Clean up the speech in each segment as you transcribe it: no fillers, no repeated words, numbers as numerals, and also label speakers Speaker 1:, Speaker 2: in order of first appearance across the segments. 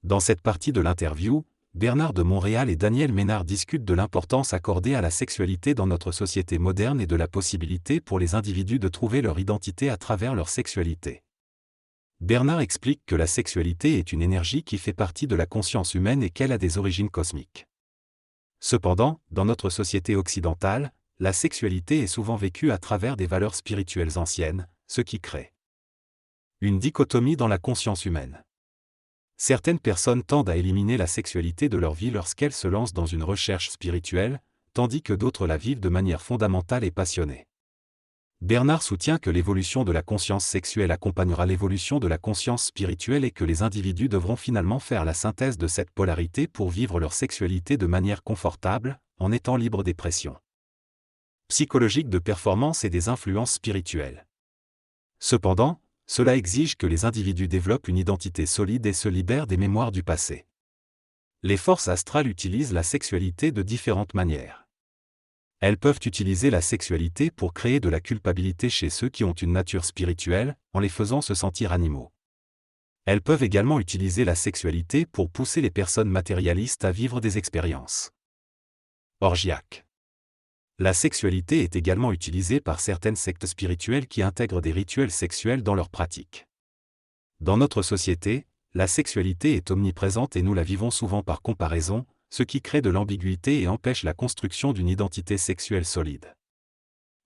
Speaker 1: Dans cette partie de l'interview, Bernard de Montréal et Daniel Ménard discutent de l'importance accordée à la sexualité dans notre société moderne et de la possibilité pour les individus de trouver leur identité à travers leur sexualité. Bernard explique que la sexualité est une énergie qui fait partie de la conscience humaine et qu'elle a des origines cosmiques. Cependant, dans notre société occidentale, la sexualité est souvent vécue à travers des valeurs spirituelles anciennes, ce qui crée une dichotomie dans la conscience humaine. Certaines personnes tendent à éliminer la sexualité de leur vie lorsqu'elles se lancent dans une recherche spirituelle, tandis que d'autres la vivent de manière fondamentale et passionnée. Bernard soutient que l'évolution de la conscience sexuelle accompagnera l'évolution de la conscience spirituelle et que les individus devront finalement faire la synthèse de cette polarité pour vivre leur sexualité de manière confortable, en étant libres des pressions psychologiques de performance et des influences spirituelles. Cependant, cela exige que les individus développent une identité solide et se libèrent des mémoires du passé. Les forces astrales utilisent la sexualité de différentes manières. Elles peuvent utiliser la sexualité pour créer de la culpabilité chez ceux qui ont une nature spirituelle, en les faisant se sentir animaux. Elles peuvent également utiliser la sexualité pour pousser les personnes matérialistes à vivre des expériences orgiaques. La sexualité est également utilisée par certaines sectes spirituelles qui intègrent des rituels sexuels dans leurs pratiques. Dans notre société, la sexualité est omniprésente et nous la vivons souvent par comparaison, ce qui crée de l'ambiguïté et empêche la construction d'une identité sexuelle solide.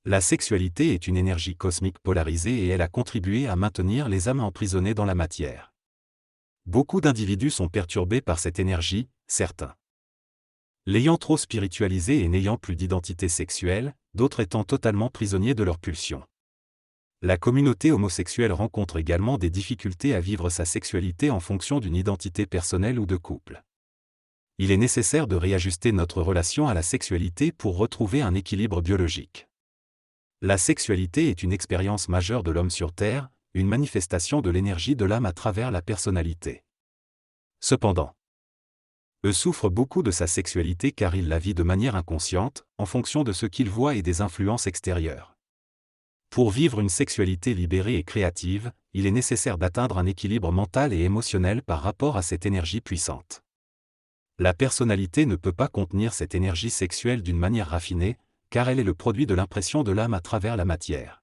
Speaker 1: La sexualité est une énergie cosmique polarisée et elle a contribué à maintenir les âmes emprisonnées dans la matière. Beaucoup d'individus sont perturbés par cette énergie, certains l'ayant trop spiritualisée et n'ayant plus d'identité sexuelle, d'autres étant totalement prisonniers de leurs pulsions. La communauté homosexuelle rencontre également des difficultés à vivre sa sexualité en fonction d'une identité personnelle ou de couple. Il est nécessaire de réajuster notre relation à la sexualité pour retrouver un équilibre biologique. La sexualité est une expérience majeure de l'homme sur Terre, une manifestation de l'énergie de l'âme à travers la personnalité. Cependant, souffre beaucoup de sa sexualité car il la vit de manière inconsciente, en fonction de ce qu'il voit et des influences extérieures. Pour vivre une sexualité libérée et créative, il est nécessaire d'atteindre un équilibre mental et émotionnel par rapport à cette énergie puissante. La personnalité ne peut pas contenir cette énergie sexuelle d'une manière raffinée, car elle est le produit de l'impression de l'âme à travers la matière.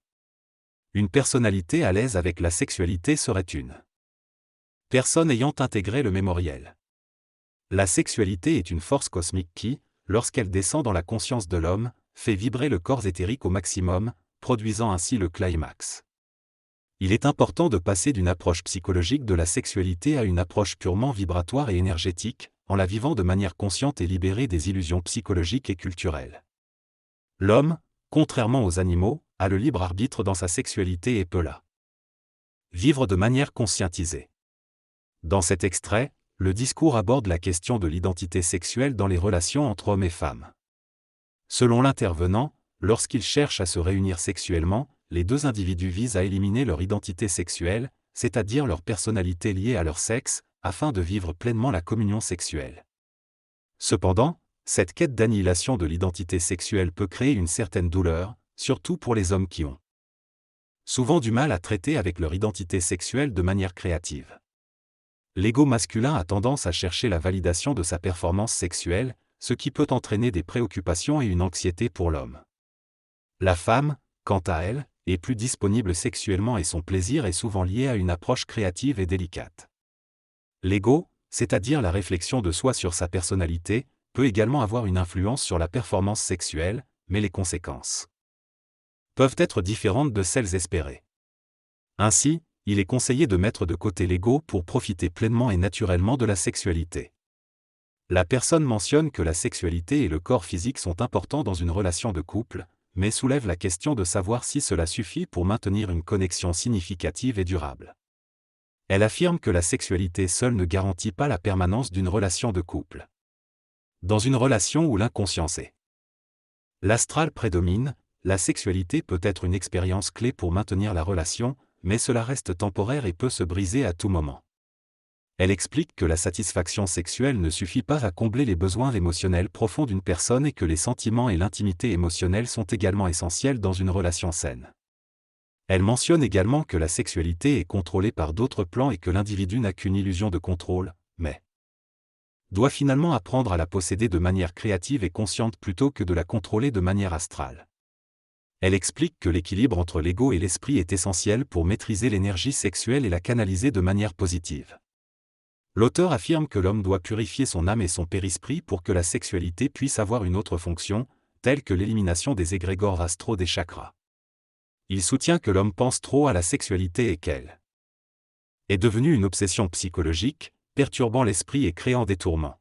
Speaker 1: Une personnalité à l'aise avec la sexualité serait une personne ayant intégré le mémoriel. La sexualité est une force cosmique qui, lorsqu'elle descend dans la conscience de l'homme, fait vibrer le corps éthérique au maximum, produisant ainsi le climax. Il est important de passer d'une approche psychologique de la sexualité à une approche purement vibratoire et énergétique, en la vivant de manière consciente et libérée des illusions psychologiques et culturelles. L'homme, contrairement aux animaux, a le libre arbitre dans sa sexualité et peut la vivre de manière conscientisée. Dans cet extrait, le discours aborde la question de l'identité sexuelle dans les relations entre hommes et femmes. Selon l'intervenant, lorsqu'ils cherchent à se réunir sexuellement, les deux individus visent à éliminer leur identité sexuelle, c'est-à-dire leur personnalité liée à leur sexe, afin de vivre pleinement la communion sexuelle. Cependant, cette quête d'annihilation de l'identité sexuelle peut créer une certaine douleur, surtout pour les hommes qui ont souvent du mal à traiter avec leur identité sexuelle de manière créative. L'ego masculin a tendance à chercher la validation de sa performance sexuelle, ce qui peut entraîner des préoccupations et une anxiété pour l'homme. La femme, quant à elle, est plus disponible sexuellement et son plaisir est souvent lié à une approche créative et délicate. L'ego, c'est-à-dire la réflexion de soi sur sa personnalité, peut également avoir une influence sur la performance sexuelle, mais les conséquences peuvent être différentes de celles espérées. Ainsi, il est conseillé de mettre de côté l'ego pour profiter pleinement et naturellement de la sexualité. La personne mentionne que la sexualité et le corps physique sont importants dans une relation de couple, mais soulève la question de savoir si cela suffit pour maintenir une connexion significative et durable. Elle affirme que la sexualité seule ne garantit pas la permanence d'une relation de couple. Dans une relation où l'inconscience et l'astral prédomine, la sexualité peut être une expérience clé pour maintenir la relation, mais cela reste temporaire et peut se briser à tout moment. Elle explique que la satisfaction sexuelle ne suffit pas à combler les besoins émotionnels profonds d'une personne et que les sentiments et l'intimité émotionnelle sont également essentiels dans une relation saine. Elle mentionne également que la sexualité est contrôlée par d'autres plans et que l'individu n'a qu'une illusion de contrôle, mais doit finalement apprendre à la posséder de manière créative et consciente plutôt que de la contrôler de manière astrale. Elle explique que l'équilibre entre l'ego et l'esprit est essentiel pour maîtriser l'énergie sexuelle et la canaliser de manière positive. L'auteur affirme que l'homme doit purifier son âme et son périsprit pour que la sexualité puisse avoir une autre fonction, telle que l'élimination des égrégores astraux des chakras. Il soutient que l'homme pense trop à la sexualité et qu'elle est devenue une obsession psychologique, perturbant l'esprit et créant des tourments.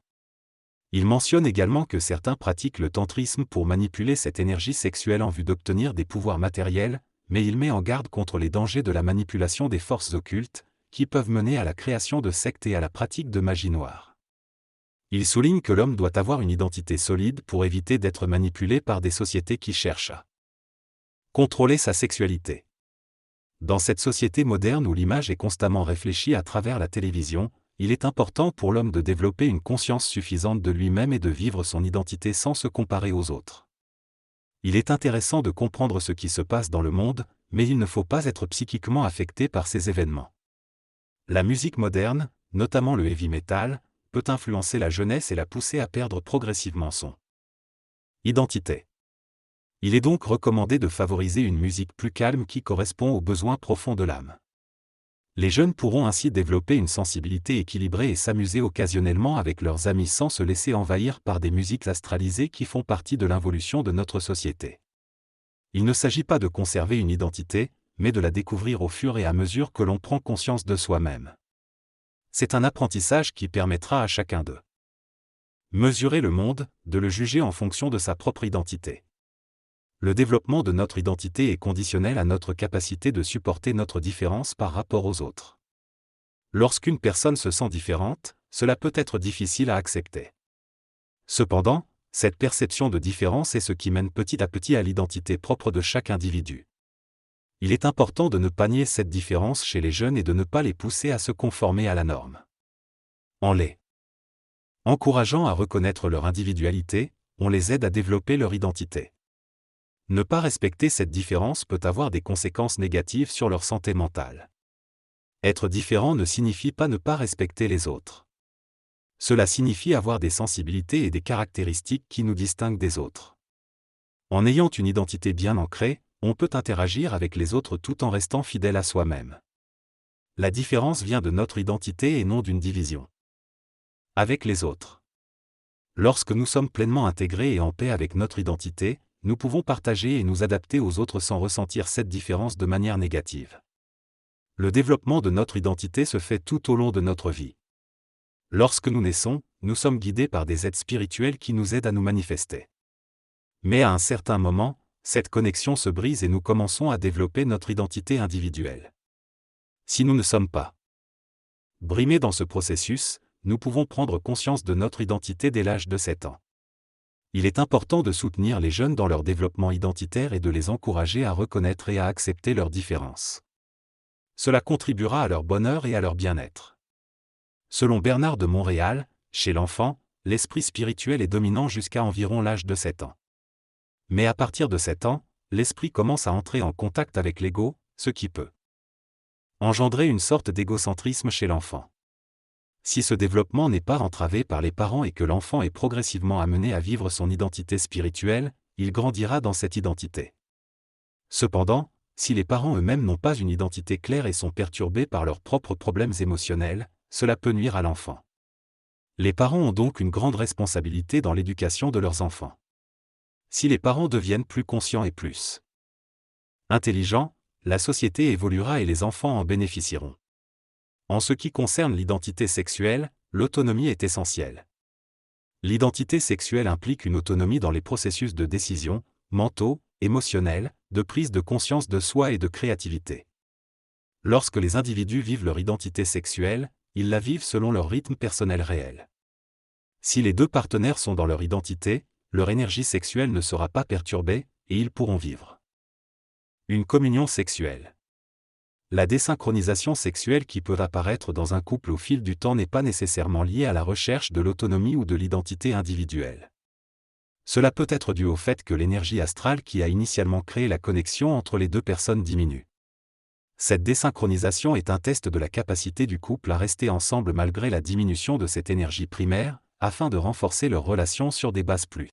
Speaker 1: Il mentionne également que certains pratiquent le tantrisme pour manipuler cette énergie sexuelle en vue d'obtenir des pouvoirs matériels, mais il met en garde contre les dangers de la manipulation des forces occultes, qui peuvent mener à la création de sectes et à la pratique de magie noire. Il souligne que l'homme doit avoir une identité solide pour éviter d'être manipulé par des sociétés qui cherchent à contrôler sa sexualité. Dans cette société moderne où l'image est constamment réfléchie à travers la télévision, il est important pour l'homme de développer une conscience suffisante de lui-même et de vivre son identité sans se comparer aux autres. Il est intéressant de comprendre ce qui se passe dans le monde, mais il ne faut pas être psychiquement affecté par ces événements. La musique moderne, notamment le heavy metal, peut influencer la jeunesse et la pousser à perdre progressivement son identité. Il est donc recommandé de favoriser une musique plus calme qui correspond aux besoins profonds de l'âme. Les jeunes pourront ainsi développer une sensibilité équilibrée et s'amuser occasionnellement avec leurs amis sans se laisser envahir par des musiques astralisées qui font partie de l'involution de notre société. Il ne s'agit pas de conserver une identité, mais de la découvrir au fur et à mesure que l'on prend conscience de soi-même. C'est un apprentissage qui permettra à chacun de mesurer le monde, de le juger en fonction de sa propre identité. Le développement de notre identité est conditionnel à notre capacité de supporter notre différence par rapport aux autres. Lorsqu'une personne se sent différente, cela peut être difficile à accepter. Cependant, cette perception de différence est ce qui mène petit à petit à l'identité propre de chaque individu. Il est important de ne pas nier cette différence chez les jeunes et de ne pas les pousser à se conformer à la norme. En les encourageant à reconnaître leur individualité, on les aide à développer leur identité. Ne pas respecter cette différence peut avoir des conséquences négatives sur leur santé mentale. Être différent ne signifie pas ne pas respecter les autres. Cela signifie avoir des sensibilités et des caractéristiques qui nous distinguent des autres. En ayant une identité bien ancrée, on peut interagir avec les autres tout en restant fidèle à soi-même. La différence vient de notre identité et non d'une division avec les autres. Lorsque nous sommes pleinement intégrés et en paix avec notre identité, nous pouvons partager et nous adapter aux autres sans ressentir cette différence de manière négative. Le développement de notre identité se fait tout au long de notre vie. Lorsque nous naissons, nous sommes guidés par des aides spirituelles qui nous aident à nous manifester. Mais à un certain moment, cette connexion se brise et nous commençons à développer notre identité individuelle. Si nous ne sommes pas brimés dans ce processus, nous pouvons prendre conscience de notre identité dès l'âge de 7 ans. Il est important de soutenir les jeunes dans leur développement identitaire et de les encourager à reconnaître et à accepter leurs différences. Cela contribuera à leur bonheur et à leur bien-être. Selon Bernard de Montréal, chez l'enfant, l'esprit spirituel est dominant jusqu'à environ l'âge de 7 ans. Mais à partir de 7 ans, l'esprit commence à entrer en contact avec l'ego, ce qui peut engendrer une sorte d'égocentrisme chez l'enfant. Si ce développement n'est pas entravé par les parents et que l'enfant est progressivement amené à vivre son identité spirituelle, il grandira dans cette identité. Cependant, si les parents eux-mêmes n'ont pas une identité claire et sont perturbés par leurs propres problèmes émotionnels, cela peut nuire à l'enfant. Les parents ont donc une grande responsabilité dans l'éducation de leurs enfants. Si les parents deviennent plus conscients et plus intelligents, la société évoluera et les enfants en bénéficieront. En ce qui concerne l'identité sexuelle, l'autonomie est essentielle. L'identité sexuelle implique une autonomie dans les processus de décision, mentaux, émotionnels, de prise de conscience de soi et de créativité. Lorsque les individus vivent leur identité sexuelle, ils la vivent selon leur rythme personnel réel. Si les deux partenaires sont dans leur identité, leur énergie sexuelle ne sera pas perturbée, et ils pourront vivre une communion sexuelle. La désynchronisation sexuelle qui peut apparaître dans un couple au fil du temps n'est pas nécessairement liée à la recherche de l'autonomie ou de l'identité individuelle. Cela peut être dû au fait que l'énergie astrale qui a initialement créé la connexion entre les deux personnes diminue. Cette désynchronisation est un test de la capacité du couple à rester ensemble malgré la diminution de cette énergie primaire, afin de renforcer leurs relations sur des bases plus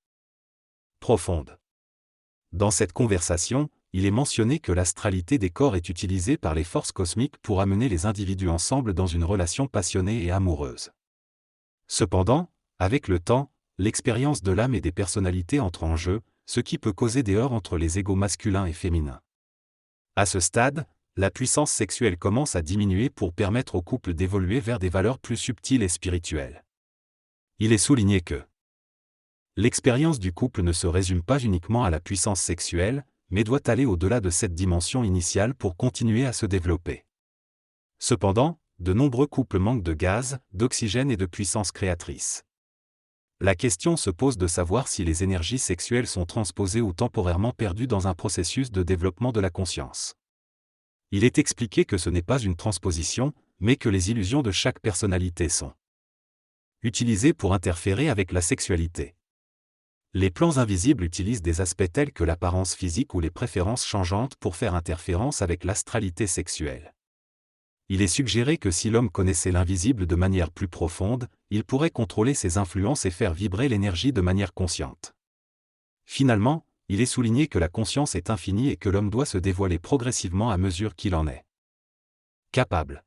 Speaker 1: profondes. Dans cette conversation, il est mentionné que l'astralité des corps est utilisée par les forces cosmiques pour amener les individus ensemble dans une relation passionnée et amoureuse. Cependant, avec le temps, l'expérience de l'âme et des personnalités entre en jeu, ce qui peut causer des heurts entre les égos masculins et féminins. À ce stade, la puissance sexuelle commence à diminuer pour permettre au couple d'évoluer vers des valeurs plus subtiles et spirituelles. Il est souligné que l'expérience du couple ne se résume pas uniquement à la puissance sexuelle, mais doit aller au-delà de cette dimension initiale pour continuer à se développer. Cependant, de nombreux couples manquent de gaz, d'oxygène et de puissance créatrice. La question se pose de savoir si les énergies sexuelles sont transposées ou temporairement perdues dans un processus de développement de la conscience. Il est expliqué que ce n'est pas une transposition, mais que les illusions de chaque personnalité sont utilisées pour interférer avec la sexualité. Les plans invisibles utilisent des aspects tels que l'apparence physique ou les préférences changeantes pour faire interférence avec l'astralité sexuelle. Il est suggéré que si l'homme connaissait l'invisible de manière plus profonde, il pourrait contrôler ses influences et faire vibrer l'énergie de manière consciente. Finalement, il est souligné que la conscience est infinie et que l'homme doit se dévoiler progressivement à mesure qu'il en est capable.